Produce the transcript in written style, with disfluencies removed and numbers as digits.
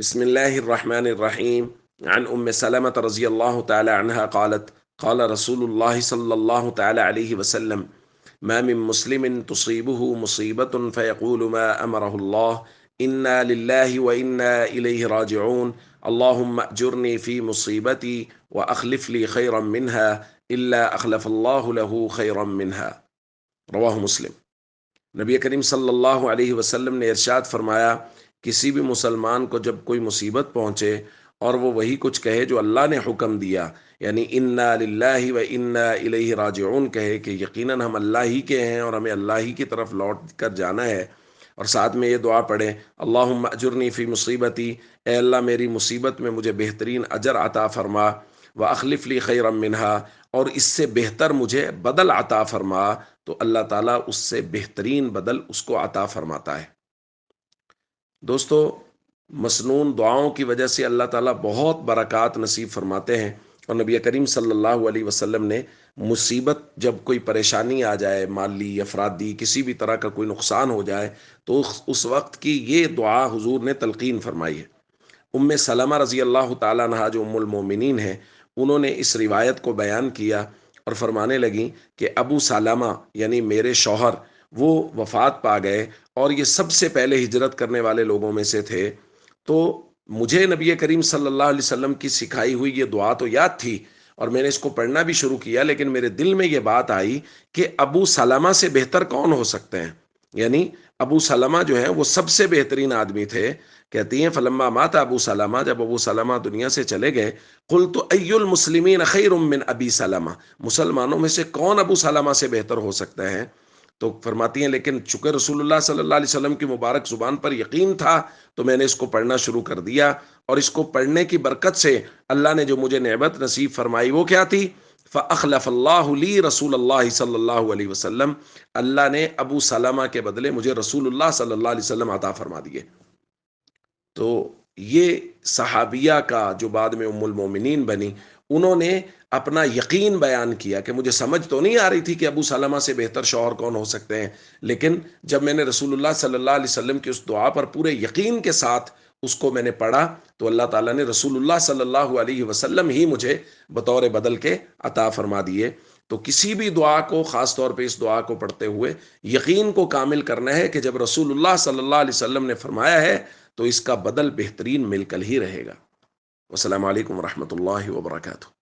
بسم الله الرحمن الرحيم. عن سلمة رضي الله تعالى عنها قالت قال رسول الله صلى الله تعالى عليه وسلم: ما من مسلم تصيبه مصيبة فيقول ما أمره الله إنا لله وإنا إليه راجعون اللهم أجرني في مصيبتي وأخلف لي خيرا منها إلا أخلف الله له خيرا منها. رواہ مسلم۔ نبی کریم صلی اللہ علیہ وسلم نے ارشاد فرمایا، کسی بھی مسلمان کو جب کوئی مصیبت پہنچے اور وہ وہی کچھ کہے جو اللہ نے حکم دیا، یعنی انا للہ و انا الیہ راجعون کہے کہ یقیناً ہم اللہ ہی کے ہیں اور ہمیں اللہ ہی کی طرف لوٹ کر جانا ہے، اور ساتھ میں یہ دعا پڑھے، اللہم اجرنی فی مصیبتی، اے اللہ میری مصیبت میں مجھے بہترین اجر عطا فرما، واخلف لی خیرا منہا، اور اس سے بہتر مجھے بدل عطا فرما، تو اللہ تعالیٰ اس سے بہترین بدل اس کو عطا فرماتا ہے۔ دوستو، مسنون دعاؤں کی وجہ سے اللہ تعالیٰ بہت برکات نصیب فرماتے ہیں، اور نبی کریم صلی اللہ علیہ وسلم نے مصیبت، جب کوئی پریشانی آ جائے، مالی یا افرادی کسی بھی طرح کا کوئی نقصان ہو جائے، تو اس وقت کی یہ دعا حضور نے تلقین فرمائی ہے۔ سلمہ رضی اللہ تعالیٰ عنہا جو المومنین ہیں، انہوں نے اس روایت کو بیان کیا اور فرمانے لگیں کہ ابو سلمہ یعنی میرے شوہر وہ وفات پا گئے، اور یہ سب سے پہلے ہجرت کرنے والے لوگوں میں سے تھے، تو مجھے نبی کریم صلی اللہ علیہ وسلم کی سکھائی ہوئی یہ دعا تو یاد تھی اور میں نے اس کو پڑھنا بھی شروع کیا، لیکن میرے دل میں یہ بات آئی کہ ابو سلمہ سے بہتر کون ہو سکتے ہیں؟ یعنی ابو سلمہ جو ہیں وہ سب سے بہترین آدمی تھے۔ کہتی ہیں فلما مات ابو سلمہ، جب ابو سلمہ دنیا سے چلے گئے، قلت ای المسلمین خیر من ابی سلمہ، مسلمانوں میں سے کون ابو سلمہ سے بہتر ہو سکتے ہیں؟ تو فرماتی ہیں لیکن چونکہ رسول اللہ صلی اللہ علیہ وسلم کی مبارک زبان پر یقین تھا تو میں نے اس کو پڑھنا شروع کر دیا، اور اس کو پڑھنے کی برکت سے اللہ نے جو مجھے نعمت نصیب فرمائی وہ کیا تھی؟ فَأَخْلَفَ اللَّهُ لِي رسول اللہ صلی اللہ علیہ وسلم، اللہ نے ابو سلمہ کے بدلے مجھے رسول اللہ صلی اللہ علیہ وسلم عطا فرما دیے۔ تو یہ صحابیہ کا جو بعد میں ام المومنین بنی، انہوں نے اپنا یقین بیان کیا کہ مجھے سمجھ تو نہیں آ رہی تھی کہ ابو سلمہ سے بہتر شوہر کون ہو سکتے ہیں، لیکن جب میں نے رسول اللہ صلی اللہ علیہ وسلم کی اس دعا پر پورے یقین کے ساتھ اس کو میں نے پڑھا، تو اللہ تعالیٰ نے رسول اللہ صلی اللہ علیہ وسلم ہی مجھے بطور بدل کے عطا فرما دیے۔ تو کسی بھی دعا کو، خاص طور پہ اس دعا کو پڑھتے ہوئے یقین کو کامل کرنا ہے کہ جب رسول اللہ صلی اللہ علیہ وسلم نے فرمایا ہے تو اس کا بدل بہترین مل کر ہی رہے گا۔ والسلام علیکم ورحمۃ اللہ وبرکاتہ۔